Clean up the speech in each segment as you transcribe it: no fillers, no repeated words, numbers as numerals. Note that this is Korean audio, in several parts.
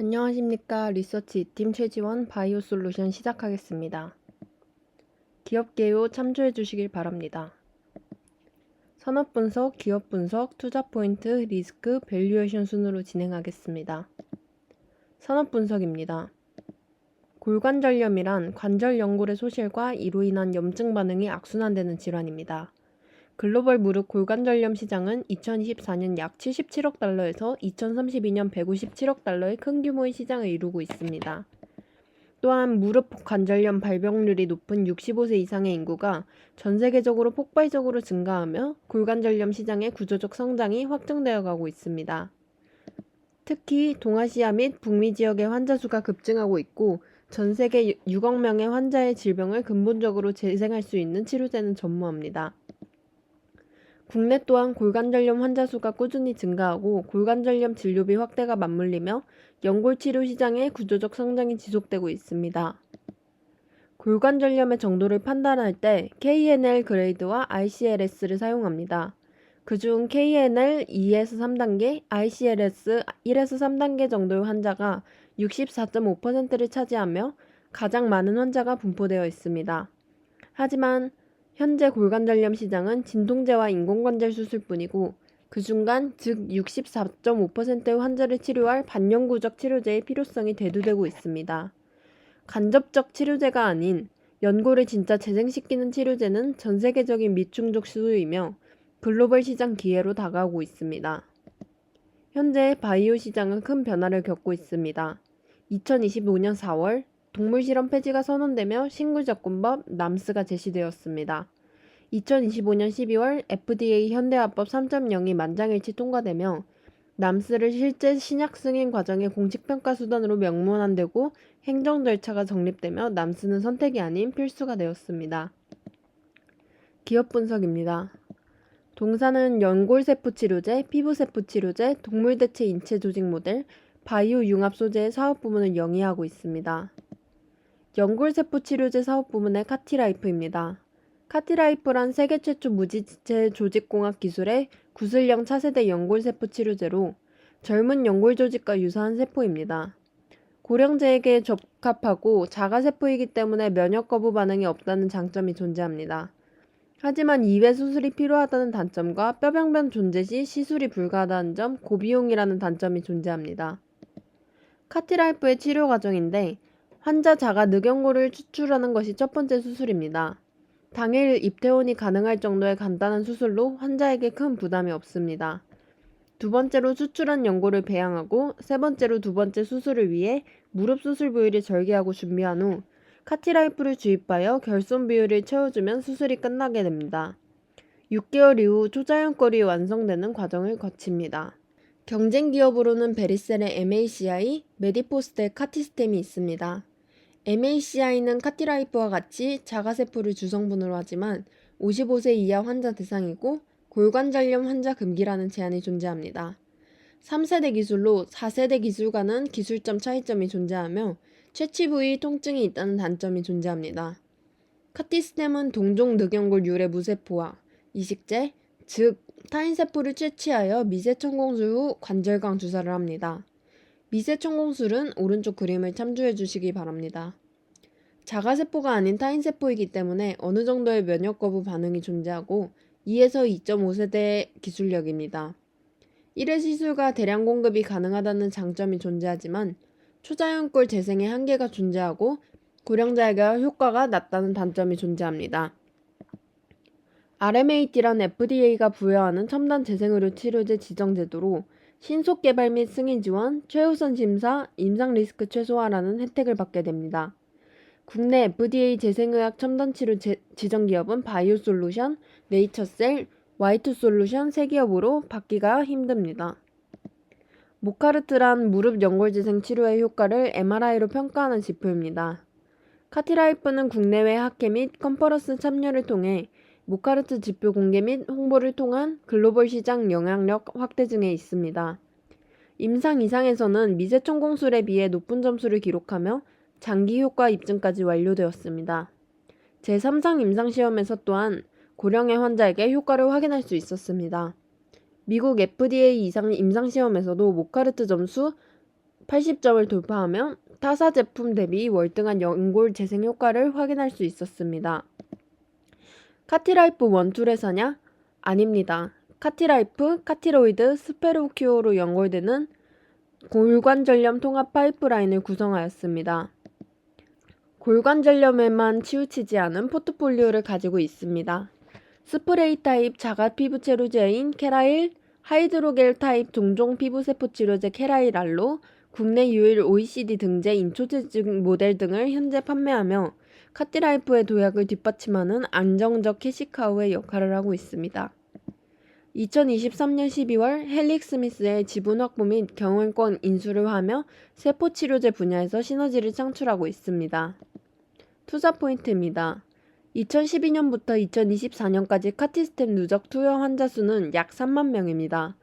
안녕하십니까. 리서치 2팀 최지원 바이오 솔루션 시작하겠습니다. 기업 개요 참조해 주시길 바랍니다. 산업 분석, 기업 분석, 투자 포인트, 리스크, 밸류에이션 순으로 진행하겠습니다. 산업 분석입니다. 골관절염이란 관절 연골의 소실과 이로 인한 염증 반응이 악순환되는 질환입니다. 글로벌 무릎 골관절염 시장은 2024년 약 77억 달러에서 2032년 157억 달러의 큰 규모의 시장을 이루고 있습니다. 또한 무릎 관절염 발병률이 높은 65세 이상의 인구가 전 세계적으로 폭발적으로 증가하며 골관절염 시장의 구조적 성장이 확정되어 가고 있습니다. 특히 동아시아 및 북미 지역의 환자 수가 급증하고 있고 전 세계 6억 명의 환자의 질병을 근본적으로 재생할 수 있는 치료제는 전무합니다. 국내 또한 골관절염 환자 수가 꾸준히 증가하고 골관절염 진료비 확대가 맞물리며 연골 치료 시장의 구조적 성장이 지속되고 있습니다. 골관절염의 정도를 판단할 때 KNL 그레이드와 ICLS를 사용합니다. 그중 KNL 2에서 3단계, ICLS 1에서 3단계 정도의 환자가 64.5%를 차지하며 가장 많은 환자가 분포되어 있습니다. 하지만 현재 골관절염 시장은 진통제와 인공관절 수술뿐이고 그 중간 즉 64.5%의 환자를 치료할 반영구적 치료제의 필요성이 대두되고 있습니다. 간접적 치료제가 아닌 연골을 진짜 재생시키는 치료제는 전 세계적인 미충족 수요이며 글로벌 시장 기회로 다가오고 있습니다. 현재 바이오 시장은 큰 변화를 겪고 있습니다. 2025년 4월 동물 실험 폐지가 선언되며 신구접근법 남스가 제시되었습니다. 2025년 12월 FDA 현대화법 3.0이 만장일치 통과되며 남스를 실제 신약 승인 과정의 공식평가 수단으로 명문화되고 행정 절차가 정립되며 남스는 선택이 아닌 필수가 되었습니다. 기업 분석입니다. 동사는 연골세포 치료제, 피부세포 치료제, 동물대체 인체 조직 모델, 바이오 융합 소재의 사업 부문을 영위하고 있습니다. 연골세포 치료제 사업 부문의 카티라이프입니다. 카티라이프란 세계 최초 무지체 조직공학 기술의 구슬형 차세대 연골세포 치료제로 젊은 연골 조직과 유사한 세포입니다. 고령자에게 적합하고 자가세포이기 때문에 면역 거부 반응이 없다는 장점이 존재합니다. 하지만 2회 수술이 필요하다는 단점과 뼈병변 존재 시 시술이 불가하다는 점, 고비용이라는 단점이 존재합니다. 카티라이프의 치료 과정인데 환자 자가 늑연골을 추출하는 것이 첫 번째 수술입니다. 당일 입퇴원이 가능할 정도의 간단한 수술로 환자에게 큰 부담이 없습니다. 두 번째로 추출한 연골을 배양하고 세 번째로 두 번째 수술을 위해 무릎 수술 부위를 절개하고 준비한 후 카티라이프를 주입하여 결손 비율을 채워주면 수술이 끝나게 됩니다. 6개월 이후 초자연골이 완성되는 과정을 거칩니다. 경쟁 기업으로는 베리셀의 MACI, 메디포스트의 카티스템이 있습니다. MACI는 카티라이프와 같이 자가세포를 주성분으로 하지만 55세 이하 환자 대상이고 골관절염 환자 금기라는 제한이 존재합니다. 3세대 기술로 4세대 기술과는 기술점 차이점이 존재하며 채취 부위 통증이 있다는 단점이 존재합니다. 카티스템은 동종 늑연골 유래 무세포와 이식제, 즉 타인세포를 채취하여 미세천공술 후 관절강 주사를 합니다. 미세천공술은 오른쪽 그림을 참조해 주시기 바랍니다. 자가세포가 아닌 타인세포이기 때문에 어느 정도의 면역 거부 반응이 존재하고 2에서 2.5세대 기술력입니다. 1회 시술과 대량 공급이 가능하다는 장점이 존재하지만 초자연골 재생에 한계가 존재하고 고령자에게 효과가 낮다는 단점이 존재합니다. RMAT란 FDA가 부여하는 첨단 재생의료 치료제 지정 제도로 신속 개발 및 승인 지원, 최우선 심사, 임상 리스크 최소화라는 혜택을 받게 됩니다. 국내 FDA 재생의학 첨단치료 지정 기업은 바이오솔루션, 네이처셀, Y2솔루션 3기업으로 받기가 힘듭니다. 모카르트란 무릎 연골 재생 치료의 효과를 MRI로 평가하는 지표입니다. 카티라이프는 국내외 학회 및 컨퍼런스 참여를 통해 모카르트 지표 공개 및 홍보를 통한 글로벌 시장 영향력 확대 중에 있습니다. 임상 이상에서는 미세천공술에 비해 높은 점수를 기록하며 장기 효과 입증까지 완료되었습니다. 제3상 임상시험에서 또한 고령의 환자에게 효과를 확인할 수 있었습니다. 미국 FDA 이상 임상시험에서도 모카르트 점수 80점을 돌파하며 타사 제품 대비 월등한 연골 재생 효과를 확인할 수 있었습니다. 카티라이프 원툴의 사냐? 아닙니다. 카티라이프, 카티로이드, 스페로큐어로 연골되는 골관절염 통합 파이프라인을 구성하였습니다. 골관절염에만 치우치지 않은 포트폴리오를 가지고 있습니다. 스프레이 타입 자가 피부 치료제인 케라일, 하이드로겔 타입 종종 피부 세포 치료제 케라일 알로, 국내 유일 OECD 등재 인초체증 모델 등을 현재 판매하며 카티라이프의 도약을 뒷받침하는 안정적 캐시카우의 역할을 하고 있습니다. 2023년 12월 헬릭 스미스의 지분 확보 및 경영권 인수를 하며 세포 치료제 분야에서 시너지를 창출하고 있습니다. 투자 포인트입니다. 2012년부터 2024년까지 카티스템 누적 투여 환자 수는 약 3만 명입니다.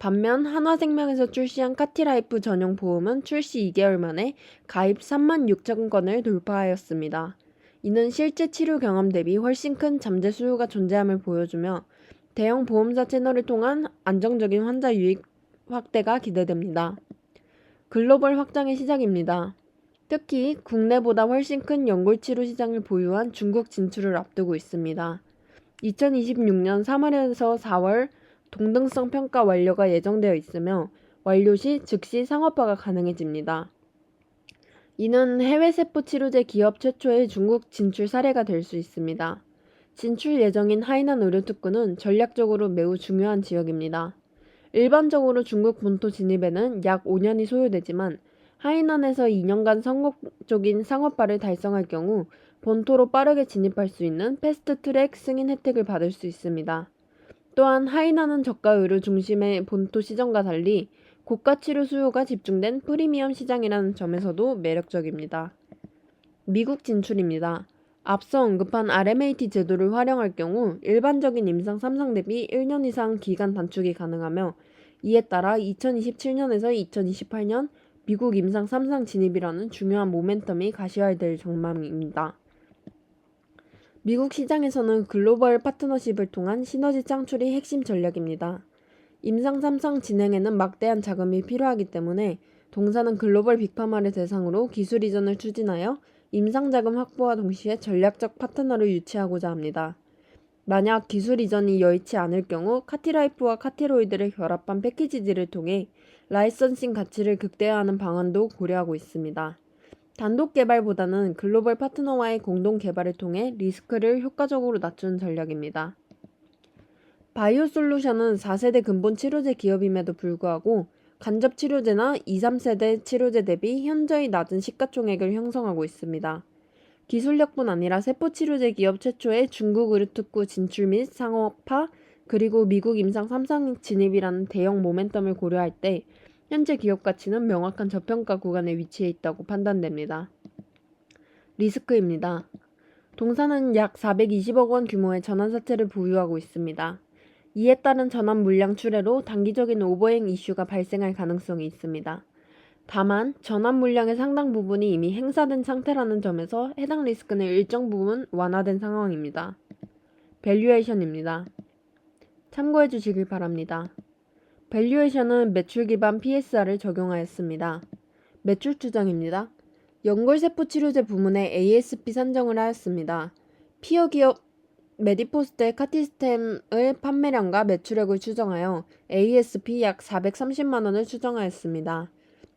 반면 한화생명에서 출시한 카티라이프 전용 보험은 출시 2개월 만에 가입 3만 6천 건을 돌파하였습니다. 이는 실제 치료 경험 대비 훨씬 큰 잠재 수요가 존재함을 보여주며 대형 보험사 채널을 통한 안정적인 환자 유입 확대가 기대됩니다. 글로벌 확장의 시작입니다. 특히 국내보다 훨씬 큰 연골치료 시장을 보유한 중국 진출을 앞두고 있습니다. 2026년 3월에서 4월 동등성 평가 완료가 예정되어 있으며 완료 시 즉시 상업화가 가능해집니다. 이는 해외 세포 치료제 기업 최초의 중국 진출 사례가 될 수 있습니다. 진출 예정인 하이난 의료특구는 전략적으로 매우 중요한 지역입니다. 일반적으로 중국 본토 진입에는 약 5년이 소요되지만 하이난에서 2년간 성공적인 상업화를 달성할 경우 본토로 빠르게 진입할 수 있는 패스트트랙 승인 혜택을 받을 수 있습니다. 또한 하이난은 저가 의료 중심의 본토 시장과 달리 고가 치료 수요가 집중된 프리미엄 시장이라는 점에서도 매력적입니다. 미국 진출입니다. 앞서 언급한 RMAT 제도를 활용할 경우 일반적인 임상 3상 대비 1년 이상 기간 단축이 가능하며 이에 따라 2027년에서 2028년 미국 임상 3상 진입이라는 중요한 모멘텀이 가시화될 전망입니다. 미국 시장에서는 글로벌 파트너십을 통한 시너지 창출이 핵심 전략입니다. 임상 3상 진행에는 막대한 자금이 필요하기 때문에 동사는 글로벌 빅파마를 대상으로 기술 이전을 추진하여 임상 자금 확보와 동시에 전략적 파트너를 유치하고자 합니다. 만약 기술 이전이 여의치 않을 경우 카티라이프와 카티로이드를 결합한 패키지들을 통해 라이선싱 가치를 극대화하는 방안도 고려하고 있습니다. 단독 개발보다는 글로벌 파트너와의 공동 개발을 통해 리스크를 효과적으로 낮추는 전략입니다. 바이오솔루션은 4세대 근본 치료제 기업임에도 불구하고 간접 치료제나 2, 3세대 치료제 대비 현저히 낮은 시가총액을 형성하고 있습니다. 기술력뿐 아니라 세포치료제 기업 최초의 중국 의료특구 진출 및 상업화, 그리고 미국 임상 3상 진입이라는 대형 모멘텀을 고려할 때 현재 기업 가치는 명확한 저평가 구간에 위치해 있다고 판단됩니다. 리스크입니다. 동사는 약 420억 원 규모의 전환사채를 보유하고 있습니다. 이에 따른 전환 물량 출회로 단기적인 오버행 이슈가 발생할 가능성이 있습니다. 다만 전환 물량의 상당 부분이 이미 행사된 상태라는 점에서 해당 리스크는 일정 부분 완화된 상황입니다. 밸류에이션입니다. 참고해 주시길 바랍니다. 밸류에이션은 매출 기반 PSR을 적용하였습니다. 매출 추정입니다. 연골세포 치료제 부문의 ASP 산정을 하였습니다. 피어 기업 메디포스트의 카티스템의 판매량과 매출액을 추정하여 ASP 약 430만원을 추정하였습니다.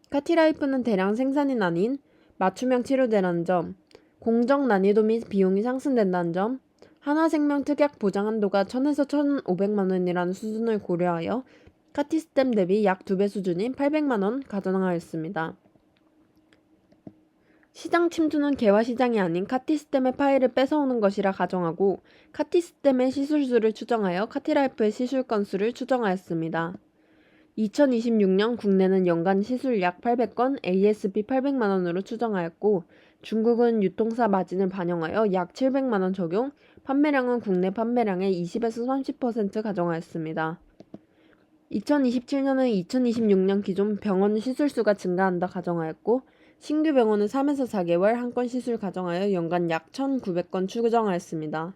카티라이프는 대량 생산이 아닌 맞춤형 치료제라는 점, 공정 난이도 및 비용이 상승된다는 점, 한화생명 특약 보장 한도가 1000에서 1500만원이라는 수준을 고려하여 카티스템 대비 약 2배 수준인 800만원 가정하였습니다. 시장 침투는 개화 시장이 아닌 카티스템의 파일을 뺏어오는 것이라 가정하고 카티스템의 시술수를 추정하여 카티라이프의 시술 건수를 추정하였습니다. 2026년 국내는 연간 시술 약 800건, ASP 800만원으로 추정하였고 중국은 유통사 마진을 반영하여 약 700만원 적용, 판매량은 국내 판매량의 20에서 30% 가정하였습니다. 2027년은 2026년 기존 병원 시술수가 증가한다 가정하였고 신규 병원은 3에서 4개월 한 건 시술 가정하여 연간 약 1,900건 추정하였습니다.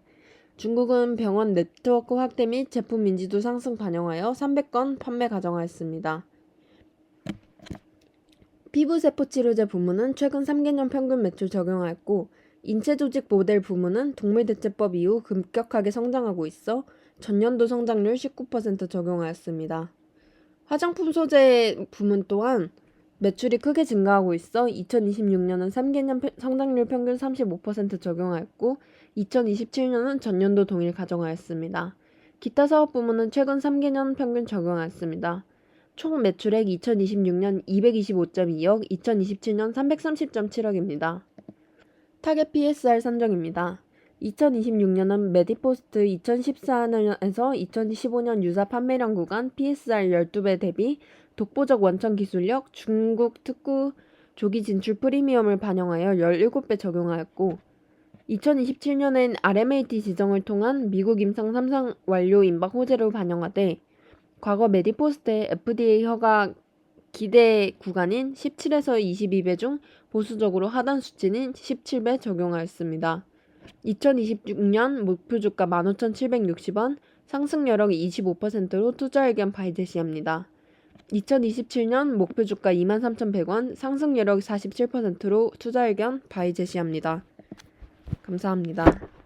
중국은 병원 네트워크 확대 및 제품 인지도 상승 반영하여 300건 판매 가정하였습니다. 피부세포 치료제 부문은 최근 3개년 평균 매출 적용하였고 인체조직 모델 부문은 동물대체법 이후 급격하게 성장하고 있어 전년도 성장률 19% 적용하였습니다. 화장품 소재 부문 또한 매출이 크게 증가하고 있어 2026년은 3개년 성장률 평균 35% 적용하였고 2027년은 전년도 동일 가정하였습니다. 기타 사업 부문은 최근 3개년 평균 적용하였습니다. 총 매출액 2026년 225.2억, 2027년 330.7억입니다. 타겟 PSR 산정입니다. 2026년은 메디포스트 2014년에서 2015년 유사 판매량 구간 PSR 12배 대비 독보적 원천 기술력, 중국 특구 조기 진출 프리미엄을 반영하여 17배 적용하였고 2027년엔 RMAT 지정을 통한 미국 임상 3상 완료 임박 호재를 반영하되 과거 메디포스트의 FDA 허가 기대 구간인 17에서 22배 중 보수적으로 하단 수치는 17배 적용하였습니다. 2026년 목표 주가 15,760원, 상승 여력 25%로 투자 의견 바이 제시합니다. 2027년 목표 주가 23,100원, 상승 여력 47%로 투자 의견 바이 제시합니다. 감사합니다.